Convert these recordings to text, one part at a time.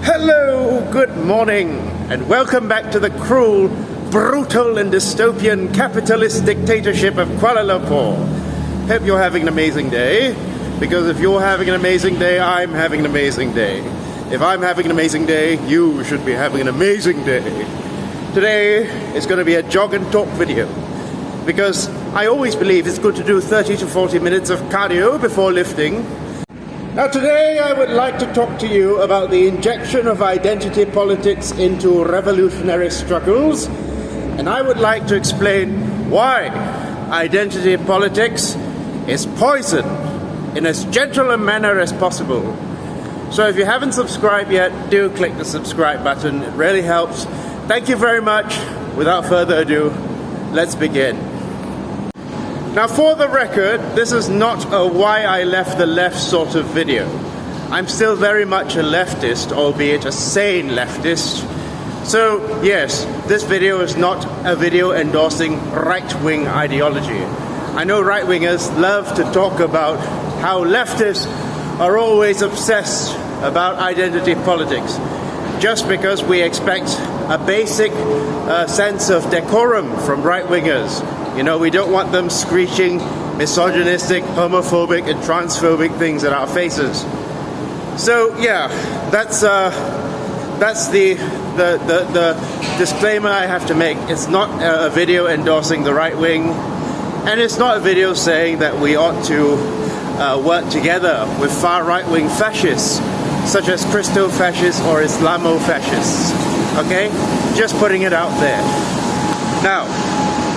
Hello, good morning, and welcome back to the cruel, brutal and dystopian capitalist dictatorship of Kuala Lumpur. Hope you're having an amazing day, because if you're having an amazing day, I'm having an amazing day. If I'm having an amazing day, you should be having an amazing day. Today is going to be a jog and talk video, because I always believe it's good to do 30 to 40 minutes of cardio before lifting. Now today I would like to talk to you about the injection of identity politics into revolutionary struggles, and I would like to explain why identity politics is poison in as gentle a manner as possible. So if you haven't subscribed yet, do click the subscribe button, it really helps. Thank you very much. Without further ado, let's begin. Now for the record, this is not a why I left the left sort of video. I'm still very much a leftist, albeit a sane leftist. So yes, this video is not a video endorsing right-wing ideology. I know right-wingers love to talk about how leftists are always obsessed about identity politics, just because we expect a basic sense of decorum from right-wingers. You know, we don't want them screeching misogynistic, homophobic and transphobic things at our faces. So yeah, that's the disclaimer I have to make. It's not a video endorsing the right wing, and it's not a video saying that we ought to work together with far right-wing fascists, such as Christo-fascists or Islamo-fascists. Okay? Just putting it out there. Now,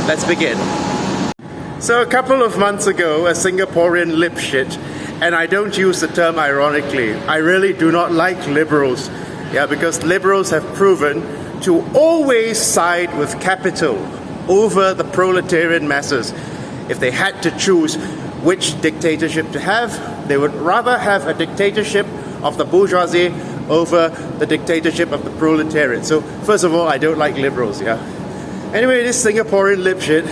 let's begin. So a couple of months ago, a Singaporean lipshit, and I don't use the term ironically, I really do not like liberals, because liberals have proven to always side with capital over the proletarian masses. If they had to choose which dictatorship to have, they would rather have a dictatorship of the bourgeoisie over the dictatorship of the proletariat. So first of all, I don't like liberals, Anyway, this Singaporean lipshit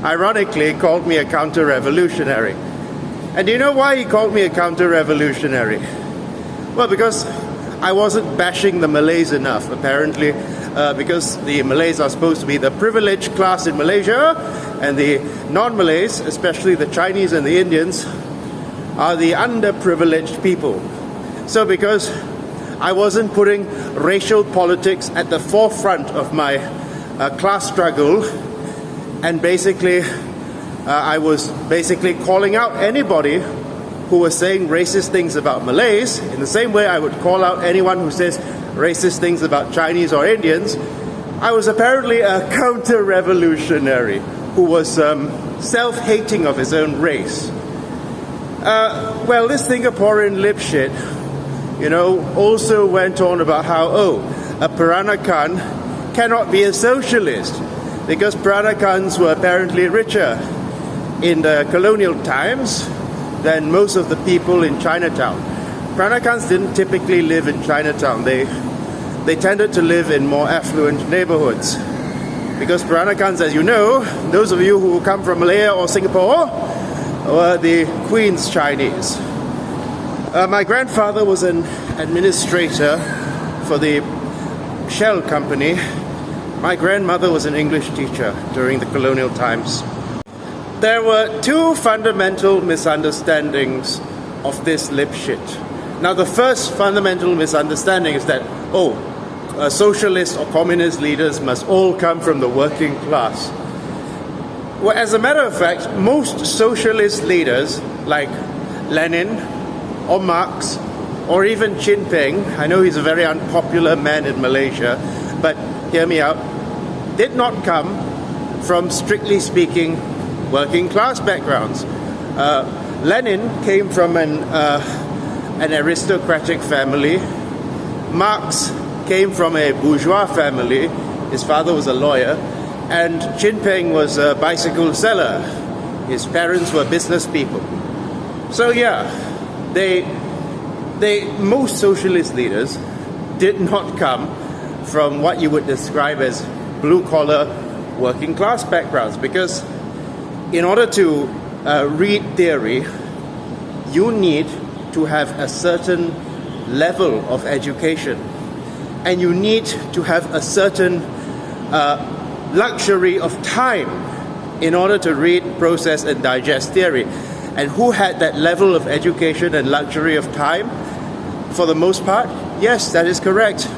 ironically called me a counter-revolutionary. And do you know why he called me a counter-revolutionary? Well, because I wasn't bashing the Malays enough, apparently, because the Malays are supposed to be the privileged class in Malaysia, and the non-Malays, especially the Chinese and the Indians, are the underprivileged people. So because I wasn't putting racial politics at the forefront of my class struggle, and basically I was basically calling out anybody who was saying racist things about Malays in the same way I would call out anyone who says racist things about Chinese or Indians. I was apparently a counter-revolutionary who was self-hating of his own race. Well, this Singaporean lipshit, also went on about how, a Peranakan cannot be a socialist because Peranakans were apparently richer in the colonial times than most of the people in Chinatown. Peranakans didn't typically live in Chinatown. They tended to live in more affluent neighborhoods. Because Peranakans, as you know, those of you who come from Malaya or Singapore, were the Queen's Chinese. My grandfather was an administrator for the Shell company. My grandmother was an English teacher during the colonial times. There were two fundamental misunderstandings of this lipshit. Now, the first fundamental misunderstanding is that, socialist or communist leaders must all come from the working class. Well, as a matter of fact, most socialist leaders, like Lenin or Marx, or even Jinping, I know he's a very unpopular man in Malaysia, but hear me out, did not come from, strictly speaking, working class backgrounds. Lenin came from an aristocratic family. Marx came from a bourgeois family. His father was a lawyer. And Jinping was a bicycle seller. His parents were business people. So most socialist leaders did not come from what you would describe as blue-collar working class backgrounds, because in order to read theory, you need to have a certain level of education. and you need to have a certain luxury of time in order to read, process, and digest theory. And who had that level of education and luxury of time? For the most part, yes, that is correct.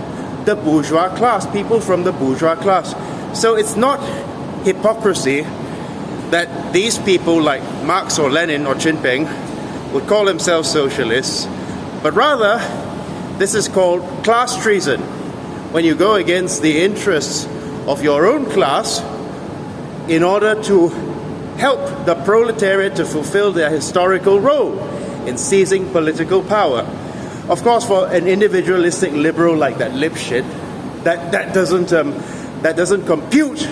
The bourgeois class, people from the bourgeois class. So it's not hypocrisy that these people like Marx or Lenin or Jinping would call themselves socialists, but rather this is called class treason, when you go against the interests of your own class in order to help the proletariat to fulfill their historical role in seizing political power. Of course, for an individualistic liberal like that Lipschitz, that doesn't compute,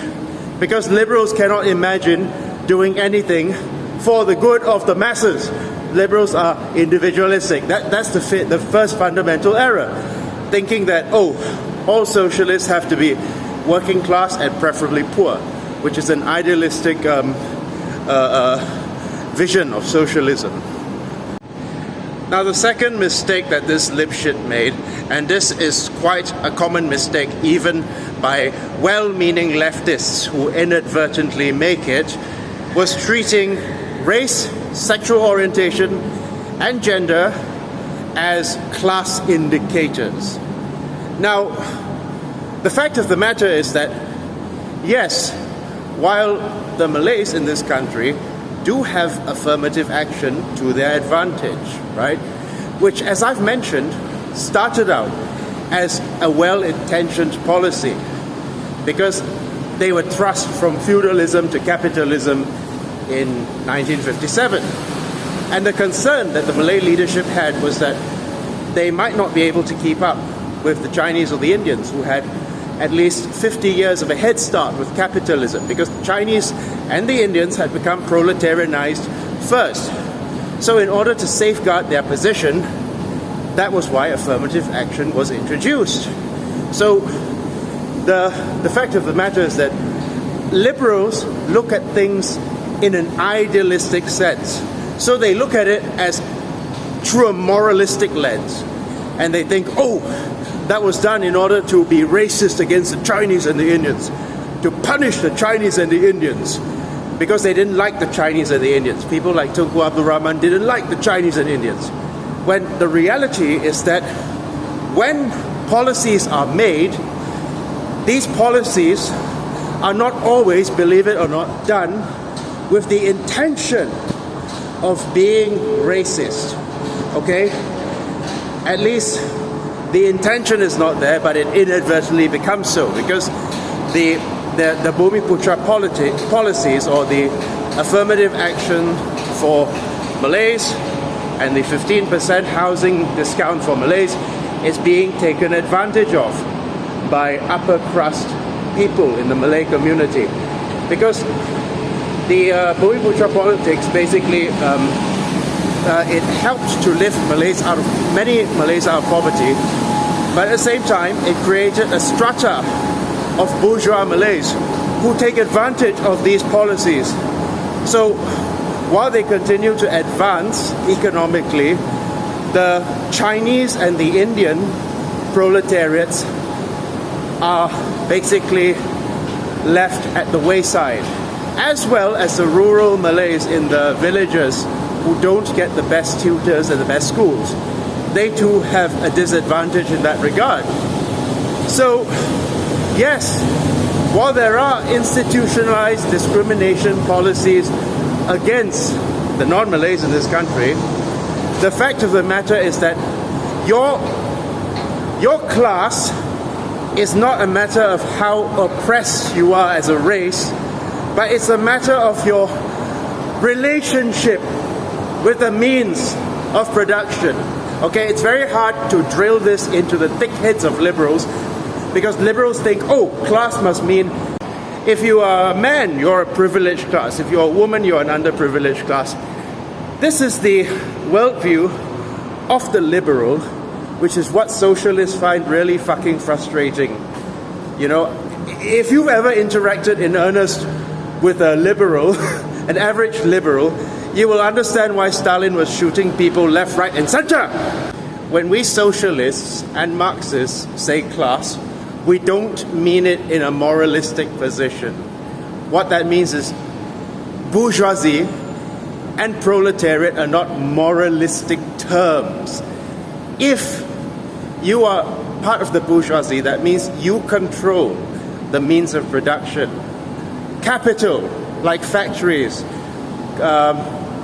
because liberals cannot imagine doing anything for the good of the masses. Liberals are individualistic. That's the first fundamental error, thinking that, oh, all socialists have to be working class and preferably poor, which is an idealistic vision of socialism. Now, the second mistake that this Lipschitz made, and this is quite a common mistake even by well-meaning leftists who inadvertently make it, was treating race, sexual orientation, and gender as class indicators. Now, the fact of the matter is that, yes, while the Malays in this country do have affirmative action to their advantage, right? Which, as I've mentioned, started out as a well-intentioned policy because they were thrust from feudalism to capitalism in 1957. And the concern that the Malay leadership had was that they might not be able to keep up with the Chinese or the Indians, who had at least 50 years of a head start with capitalism, because the Chinese and the Indians had become proletarianized first. So in order to safeguard their position, that was why affirmative action was introduced. So the fact of the matter is that liberals look at things in an idealistic sense. So they look at it as through a moralistic lens. And they think, oh, that was done in order to be racist against the Chinese and the Indians, to punish the Chinese and the Indians, because they didn't like the Chinese and the Indians. People like Tunku Abdul Rahman didn't like the Chinese and Indians. When the reality is that when policies are made, these policies are not always, believe it or not, done with the intention of being racist, okay? At least the intention is not there, but it inadvertently becomes so, because the Bumiputra policies, or the affirmative action for Malays and the 15% housing discount for Malays, is being taken advantage of by upper crust people in the Malay community. Because the Bumiputra politics basically it helped to lift many Malays out of poverty, but at the same time it created a strata of bourgeois Malays who take advantage of these policies. So while they continue to advance economically, the Chinese and the Indian proletariats are basically left at the wayside, as well as the rural Malays in the villages who don't get the best tutors and the best schools. They too have a disadvantage in that regard. So, yes, while there are institutionalized discrimination policies against the non-Malays in this country, the fact of the matter is that your class is not a matter of how oppressed you are as a race, but it's a matter of your relationship with the means of production. Okay, it's very hard to drill this into the thick heads of liberals, because liberals think, oh, class must mean if you are a man, you're a privileged class. If you're a woman, you're an underprivileged class. This is the worldview of the liberal, which is what socialists find really fucking frustrating. You know, if you've ever interacted in earnest with a liberal, an average liberal, you will understand why Stalin was shooting people left, right, and center. when we socialists and Marxists say class, we don't mean it in a moralistic position. What that means is bourgeoisie and proletariat are not moralistic terms. If you are part of the bourgeoisie, that means you control the means of production. Capital, like factories,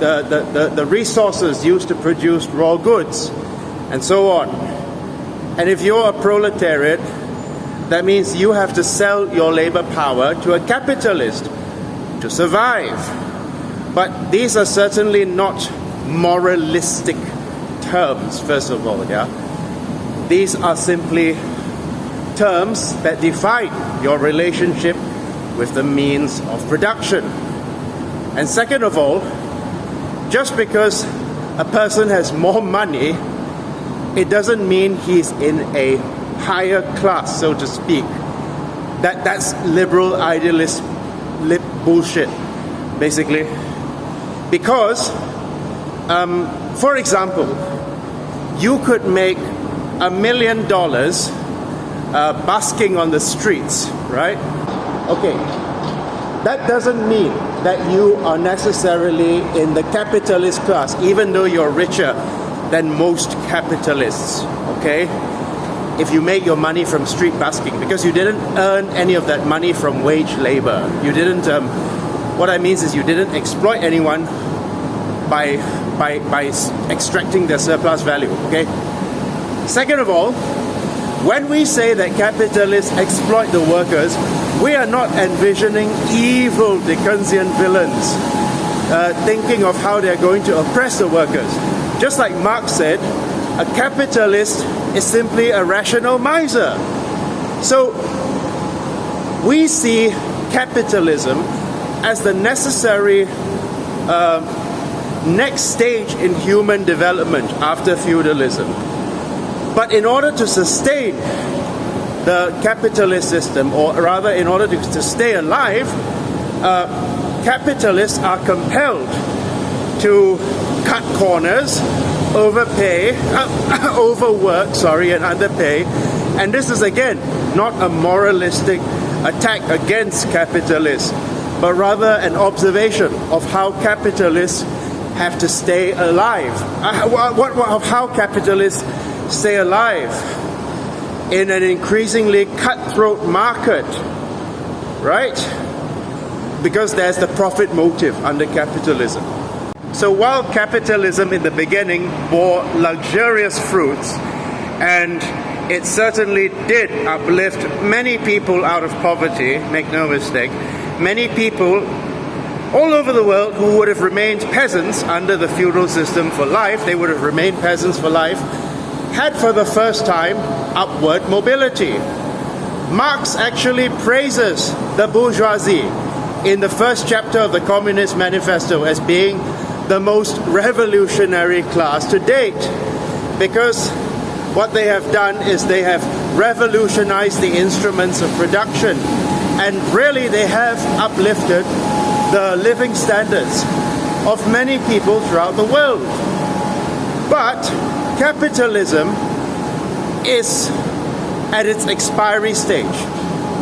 the resources used to produce raw goods, and so on. And if you're a proletariat, that means you have to sell your labor power to a capitalist to survive. But these are certainly not moralistic terms, first of all, yeah? These are simply terms that define your relationship with the means of production. And second of all, just because a person has more money, it doesn't mean he's in a higher class, so to speak. That's liberal idealist bullshit, basically. Because, for example, you could make $1 million busking on the streets, right? Okay, that doesn't mean that you are necessarily in the capitalist class, even though you're richer than most capitalists, okay? If you make your money from street busking, because you didn't earn any of that money from wage labor. You didn't, what I mean is you didn't exploit anyone by extracting their surplus value, okay? Second of all, when we say that capitalists exploit the workers, we are not envisioning evil Dickensian villains thinking of how they're going to oppress the workers. Just like Marx said, a capitalist is simply a rational miser. So we see capitalism as the necessary next stage in human development after feudalism. But in order to sustain the capitalist system, or rather in order to stay alive, capitalists are compelled to cut corners, overwork, and underpay. And this is again not a moralistic attack against capitalists, but rather an observation of how capitalists have to stay alive. Of how capitalists stay alive in an increasingly cutthroat market, right? Because there's the profit motive under capitalism. So while capitalism in the beginning bore luxurious fruits, and it certainly did uplift many people out of poverty, make no mistake, many people all over the world who would have remained peasants under the feudal system for life, they would have remained peasants for life, had for the first time upward mobility. Marx actually praises the bourgeoisie in the first chapter of the Communist Manifesto as being the most revolutionary class to date, because what they have done is they have revolutionized the instruments of production, and really they have uplifted the living standards of many people throughout the world. But capitalism is at its expiry stage.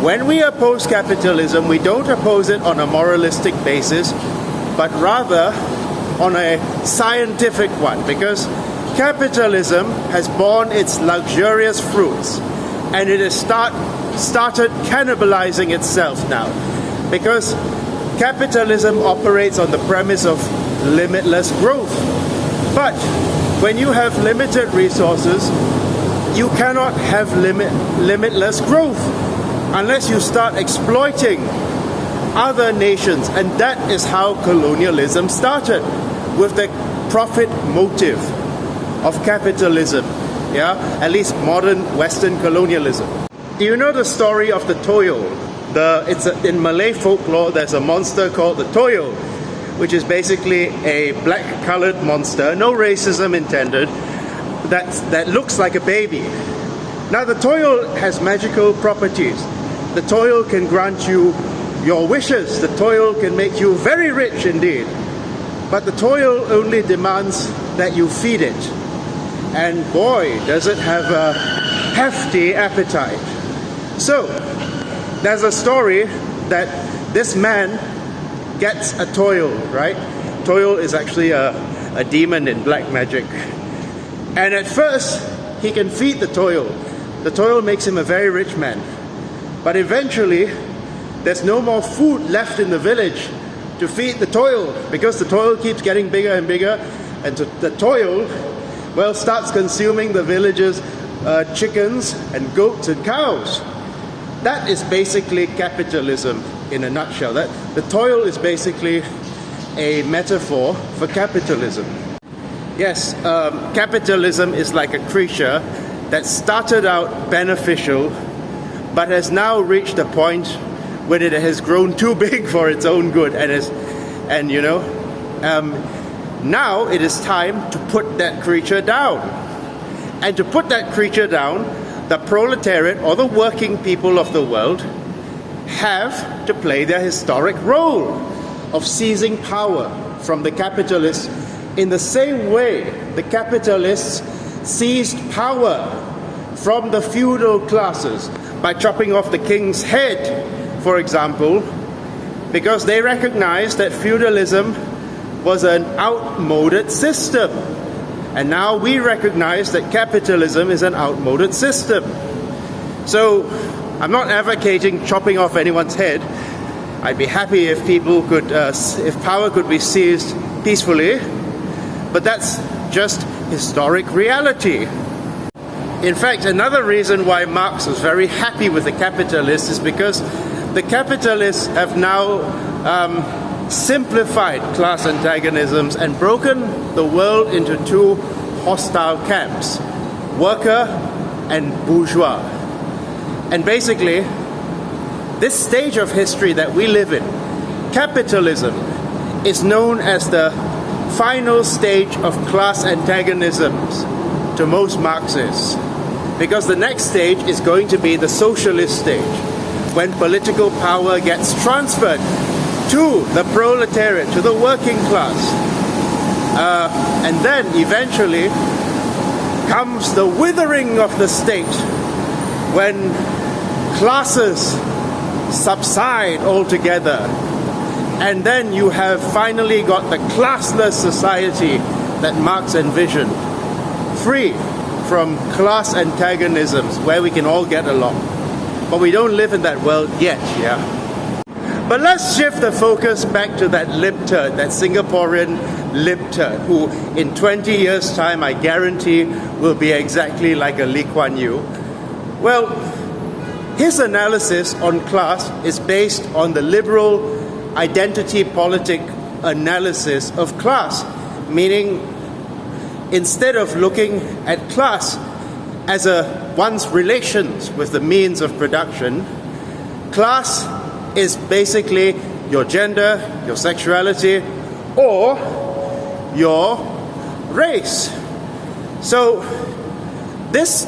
When we oppose capitalism, we don't oppose it on a moralistic basis, but rather on a scientific one, because capitalism has borne its luxurious fruits, and it has started cannibalizing itself now, because capitalism operates on the premise of limitless growth. But when you have limited resources, you cannot have limitless growth unless you start exploiting other nations. And that is how colonialism started, with the profit motive of capitalism, yeah, at least modern Western colonialism. Do you know the story of the Toyol? In Malay folklore, there's a monster called the Toyol, which is basically a black-colored monster, no racism intended, that looks like a baby. Now, the Toyol has magical properties. The Toyol can grant you your wishes. The Toyol can make you very rich indeed. But the Toyol only demands that you feed it. and boy, does it have a hefty appetite. So, there's a story that this man gets a Toyol, right? Toyol is actually a demon in black magic. And at first, he can feed the Toyol. The Toyol makes him a very rich man. But eventually, there's no more food left in the village to feed the Toyol, because the Toyol keeps getting bigger and bigger, and the Toyol, well, starts consuming the village's chickens and goats and cows. That is basically capitalism in a nutshell. The Toyol is basically a metaphor for capitalism. Yes, capitalism is like a creature that started out beneficial, but has now reached a point when it has grown too big for its own good, now it is time to put that creature down. And to put that creature down, the proletariat, or the working people of the world, have to play their historic role of seizing power from the capitalists in the same way the capitalists seized power from the feudal classes by chopping off the king's head, for example, because they recognized that feudalism was an outmoded system. And now we recognize that capitalism is an outmoded system. So I'm not advocating chopping off anyone's head. I'd be happy if people could, if power could be seized peacefully, but that's just historic reality. In fact, another reason why Marx was very happy with the capitalists is because the capitalists have now simplified class antagonisms and broken the world into two hostile camps, worker and bourgeois. And basically, this stage of history that we live in, capitalism, is known as the final stage of class antagonisms to most Marxists. Because the next stage is going to be the socialist stage, when political power gets transferred to the proletariat, to the working class. And then eventually comes the withering of the state, when classes subside altogether. And then you have finally got the classless society that Marx envisioned, free from class antagonisms, where we can all get along. But we don't live in that world yet, yeah? But let's shift the focus back to that libtard, that Singaporean libtard, who in 20 years' time, I guarantee, will be exactly like a Lee Kuan Yew. Well, his analysis on class is based on the liberal identity politic analysis of class, meaning instead of looking at class as one's relations with the means of production, class is basically your gender, your sexuality, or your race. So this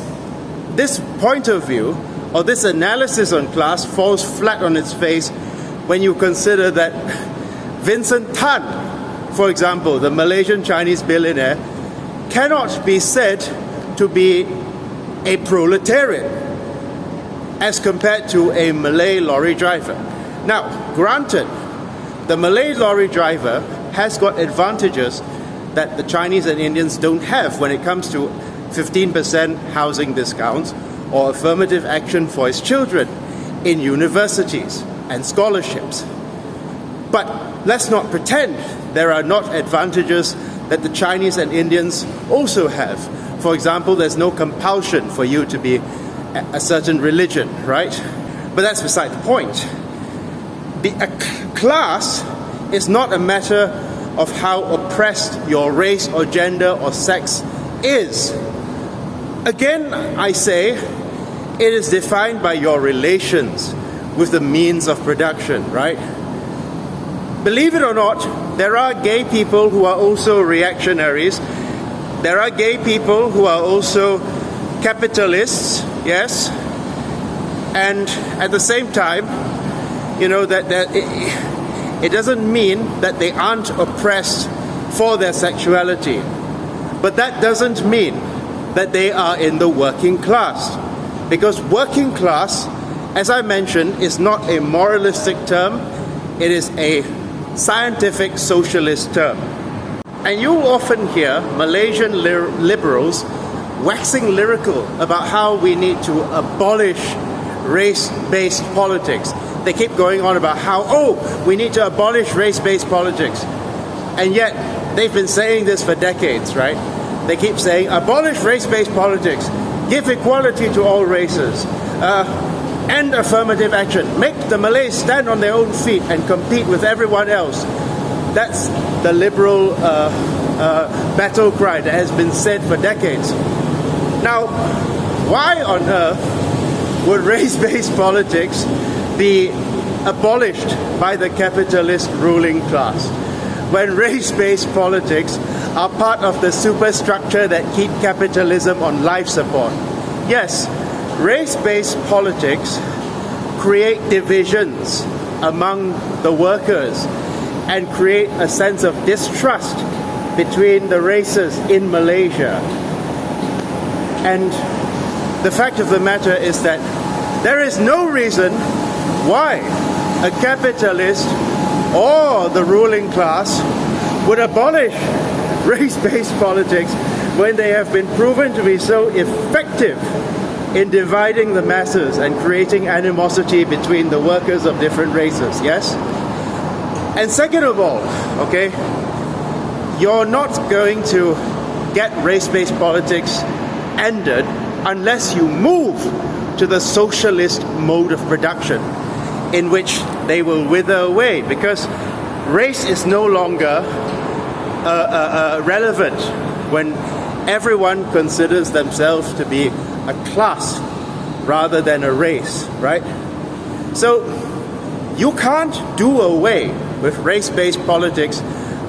point of view, or this analysis on class, falls flat on its face when you consider that Vincent Tan, for example, the Malaysian Chinese billionaire, cannot be said to be a proletariat as compared to a Malay lorry driver. Now, granted, the Malay lorry driver has got advantages that the Chinese and Indians don't have when it comes to 15% housing discounts or affirmative action for his children in universities and scholarships. But let's not pretend there are not advantages that the Chinese and Indians also have. For example, there's no compulsion for you to be a certain religion, right? But that's beside the point. A class is not a matter of how oppressed your race or gender or sex is. Again, I say, it is defined by your relations with the means of production, right? Believe it or not, there are gay people who are also reactionaries. There are gay people who are also capitalists, yes? And at the same time, that it doesn't mean that they aren't oppressed for their sexuality. But that doesn't mean that they are in the working class. Because working class, as I mentioned, is not a moralistic term, it is a scientific socialist term. And you'll often hear Malaysian liberals waxing lyrical about how we need to abolish race-based politics. They keep going on about how, we need to abolish race-based politics. And yet, they've been saying this for decades, right? They keep saying, abolish race-based politics, give equality to all races, end affirmative action, make the Malays stand on their own feet and compete with everyone else. That's the liberal battle cry that has been said for decades. Now, why on earth would race-based politics be abolished by the capitalist ruling class when race-based politics are part of the superstructure that keep capitalism on life support? Yes, race-based politics create divisions among the workers and create a sense of distrust between the races in Malaysia. And the fact of the matter is that there is no reason why a capitalist or the ruling class would abolish race-based politics when they have been proven to be so effective in dividing the masses and creating animosity between the workers of different races, yes? And second of all, okay, you're not going to get race-based politics ended unless you move to the socialist mode of production, in which they will wither away, because race is no longer relevant when everyone considers themselves to be a class rather than a race, right? So you can't do away with race-based politics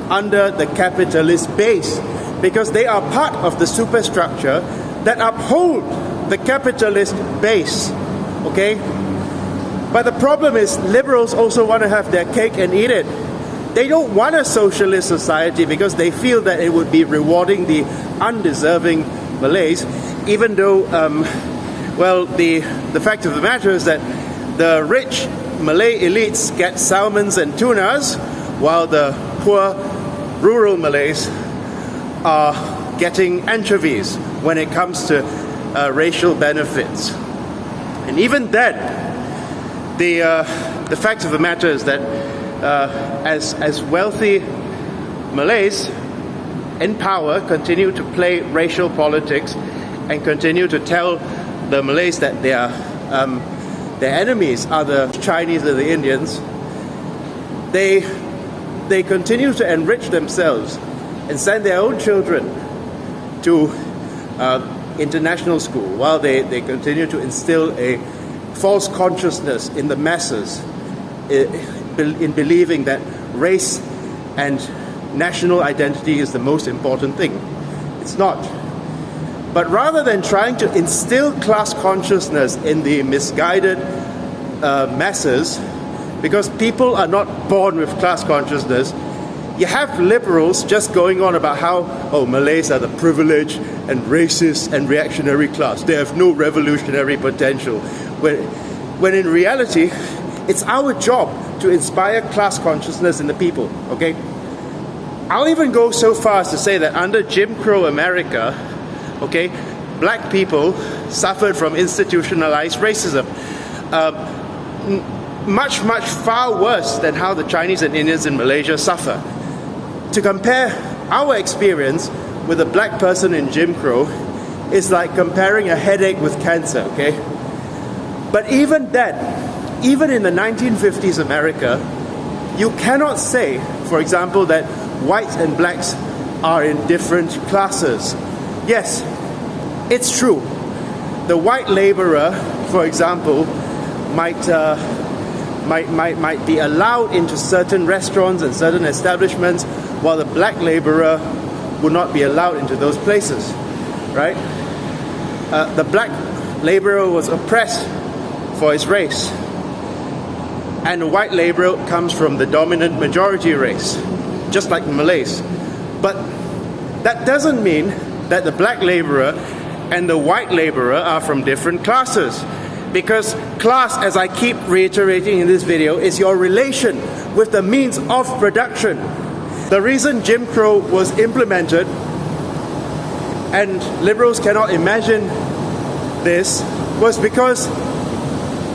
under the capitalist base, because they are part of the superstructure that uphold the capitalist base, okay? But the problem is liberals also want to have their cake and eat it. They don't want a socialist society because they feel that it would be rewarding the undeserving Malays, even though, the fact of the matter is that the rich Malay elites get salmons and tunas, while the poor rural Malays are getting anchovies when it comes to racial benefits. And even then, the fact of the matter is that as wealthy Malays in power continue to play racial politics and continue to tell the Malays that their enemies are the Chinese or the Indians, they continue to enrich themselves and send their own children to international school while they continue to instill a false consciousness in the masses in believing that race and national identity is the most important thing. It's not. But rather than trying to instill class consciousness in the misguided masses, because people are not born with class consciousness, you have liberals just going on about how, Malays are the privileged and racist and reactionary class. They have no revolutionary potential. When in reality, it's our job to inspire class consciousness in the people, okay? I'll even go so far as to say that under Jim Crow America, okay, black people suffered from institutionalized racism. Much far worse than how the Chinese and Indians in Malaysia suffer. To compare our experience with a black person in Jim Crow is like comparing a headache with cancer, okay? But even then, even in the 1950s America, you cannot say, for example, that whites and blacks are in different classes. Yes, it's true. The white laborer, for example, might be allowed into certain restaurants and certain establishments, while the black laborer would not be allowed into those places, right? The black laborer was oppressed for his race, and the white laborer comes from the dominant majority race, just like the Malays. But that doesn't mean that the black laborer and the white laborer are from different classes. Because class, as I keep reiterating in this video, is your relation with the means of production. The reason Jim Crow was implemented, and liberals cannot imagine this, was because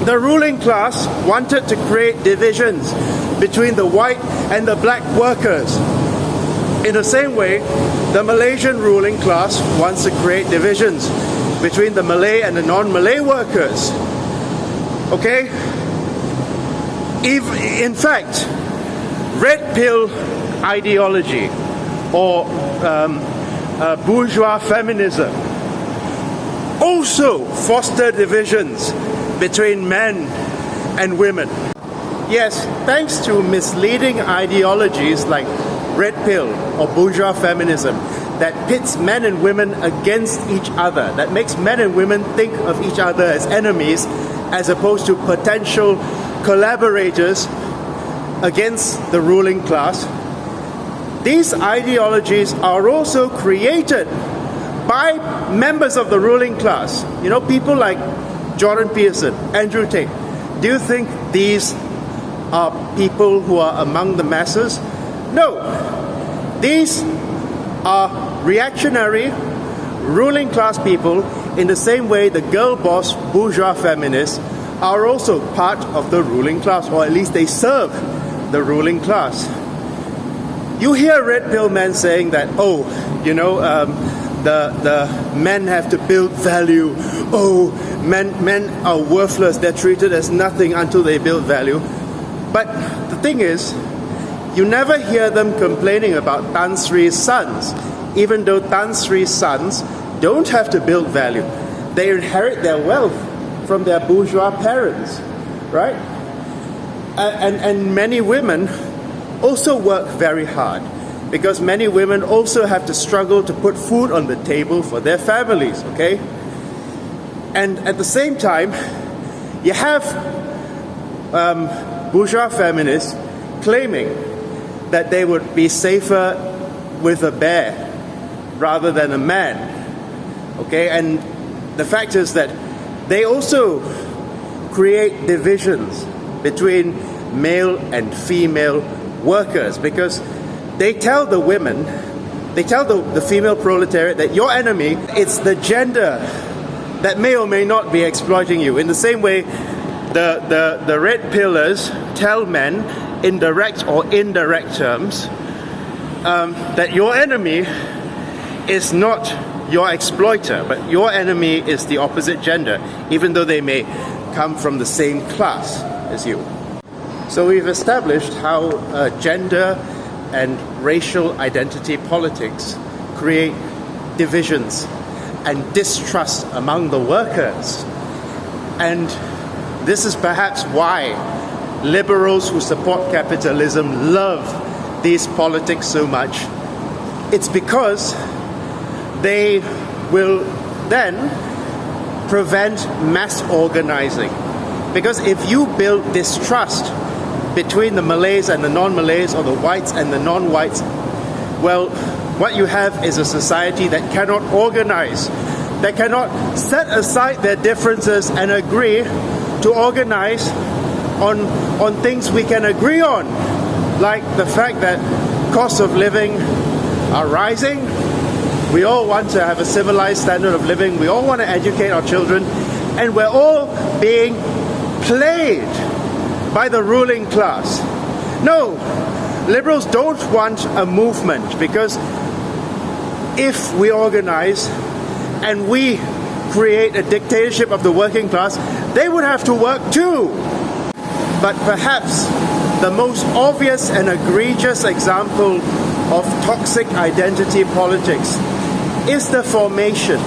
the ruling class wanted to create divisions between the white and the black workers. In the same way, the Malaysian ruling class wants to create divisions between the Malay and the non-Malay workers. Okay? In fact, red pill ideology or bourgeois feminism also foster divisions between men and women. Yes, thanks to misleading ideologies like red pill or bourgeois feminism that pits men and women against each other, that makes men and women think of each other as enemies as opposed to potential collaborators against the ruling class. These ideologies are also created by members of the ruling class. You know, people like Jordan Peterson, Andrew Tate. Do you think these are people who are among the masses? No. These are reactionary, ruling class people in the same way the girl boss bourgeois feminists are also part of the ruling class, or at least they serve the ruling class. You hear red pill men saying that, oh, you know, the men have to build value. Oh, men are worthless. They're treated as nothing until they build value. But the thing is, you never hear them complaining about Tan Sri's sons, even though Tan Sri's sons don't have to build value. They inherit their wealth from their bourgeois parents, right? And many women also work very hard, because many women also have to struggle to put food on the table for their families, okay? And at the same time, you have bourgeois feminists claiming that they would be safer with a bear rather than a man, okay? And the fact is that they also create divisions between male and female workers, because they tell the women, they tell the female proletariat that your enemy, it's the gender that may or may not be exploiting you. In the same way, the red pillars tell men in direct or indirect terms that your enemy is not your exploiter, but your enemy is the opposite gender, even though they may come from the same class as you. So we've established how gender and racial identity politics create divisions and distrust among the workers. And this is perhaps why liberals who support capitalism love these politics so much. It's because they will then prevent mass organizing. Because if you build distrust between the Malays and the non-Malays, or the whites and the non-whites, well, what you have is a society that cannot organize, that cannot set aside their differences and agree to organize on things we can agree on, like the fact that costs of living are rising. We all want to have a civilized standard of living. We all want to educate our children, and we're all being played by the ruling class. No, liberals don't want a movement, because if we organize and we create a dictatorship of the working class, they would have to work too. But perhaps the most obvious and egregious example of toxic identity politics is the formation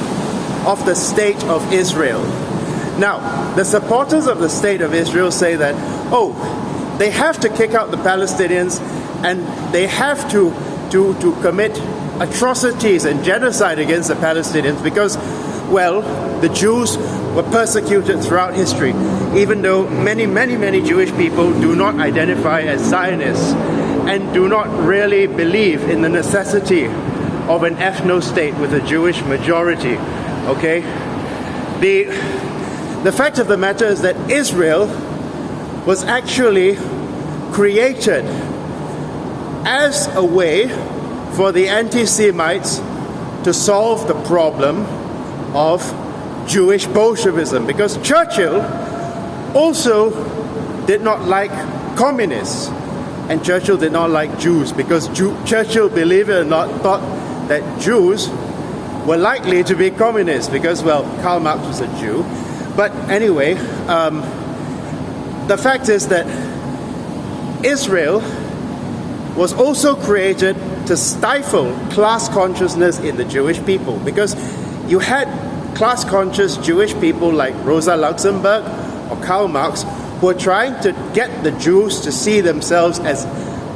of the State of Israel. Now, the supporters of the State of Israel say that, oh, they have to kick out the Palestinians and they have to commit atrocities and genocide against the Palestinians because, well, the Jews were persecuted throughout history, even though many Jewish people do not identify as Zionists and do not really believe in the necessity of an ethno-state with a Jewish majority. Okay? The fact of the matter is that Israel was actually created as a way for the anti-Semites to solve the problem of Jewish Bolshevism, because Churchill also did not like communists, and Churchill did not like Jews, because Churchill, believe it or not, thought that Jews were likely to be communists, because, well, Karl Marx was a Jew. But anyway, the fact is that Israel was also created to stifle class consciousness in the Jewish people, because you had class-conscious Jewish people like Rosa Luxemburg or Karl Marx who were trying to get the Jews to see themselves as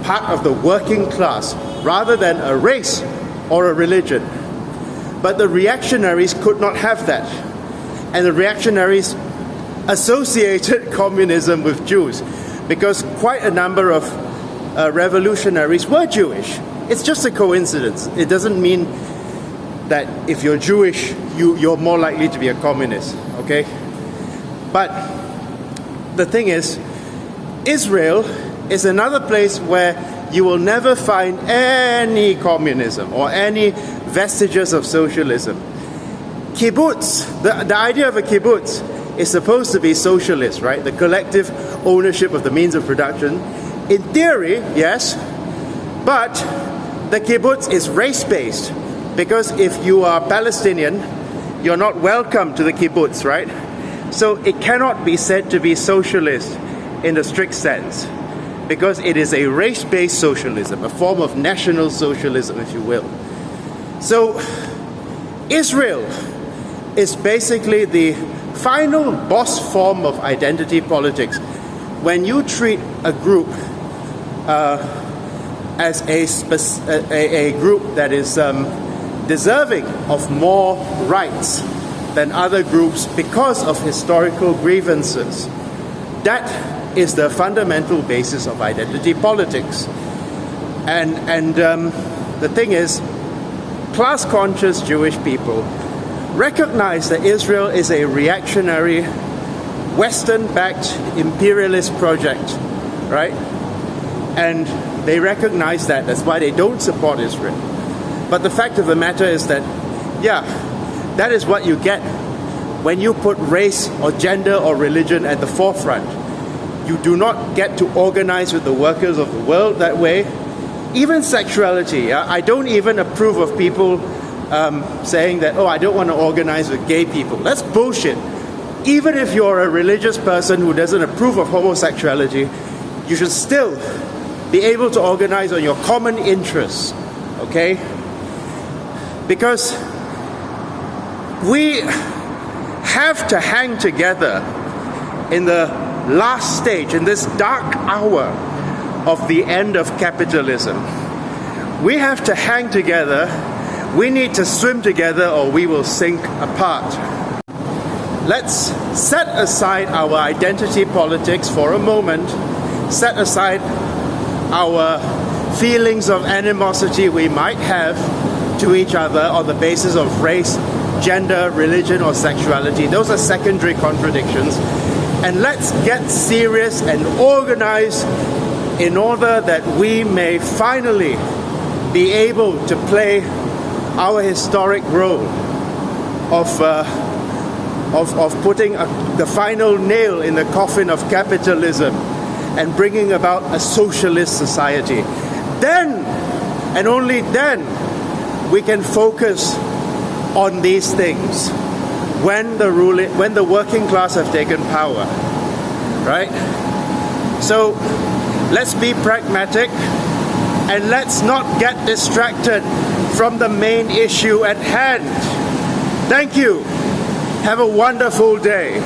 part of the working class rather than a race or a religion. But the reactionaries could not have that, and the reactionaries associated communism with Jews, because quite a number of revolutionaries were Jewish. It's just a coincidence. It doesn't mean that if you're Jewish, you're more likely to be a communist, okay? But the thing is, Israel is another place where you will never find any communism or any vestiges of socialism. Kibbutz, the idea of a kibbutz is supposed to be socialist, right? The collective ownership of the means of production. In theory, yes, but the kibbutz is race-based, because if you are Palestinian, you're not welcome to the kibbutz, right? So it cannot be said to be socialist in the strict sense, because it is a race-based socialism, a form of national socialism, if you will. So Israel is basically the final boss form of identity politics. When you treat a group as a group that is deserving of more rights than other groups because of historical grievances, that is the fundamental basis of identity politics. And the thing is, class-conscious Jewish people recognize that Israel is a reactionary, Western-backed imperialist project, right? And they recognize that. That's why they don't support Israel. But the fact of the matter is that, yeah, that is what you get when you put race or gender or religion at the forefront. You do not get to organize with the workers of the world that way. Even sexuality. I don't even approve of people saying that, oh, I don't want to organize with gay people. That's bullshit. Even if you're a religious person who doesn't approve of homosexuality, you should still be able to organize on your common interests, okay? Because we have to hang together in the last stage, in this dark hour of the end of capitalism. We have to hang together. We need to swim together, or we will sink apart. Let's set aside our identity politics for a moment, set aside our feelings of animosity we might have to each other on the basis of race, gender, religion, or sexuality. Those are secondary contradictions. And let's get serious and organized in order that we may finally be able to play our historic role of putting the final nail in the coffin of capitalism and bringing about a socialist society. Then, and only then, we can focus on these things when the working class have taken power, right? So let's be pragmatic and let's not get distracted from the main issue at hand. Thank you. Have a wonderful day.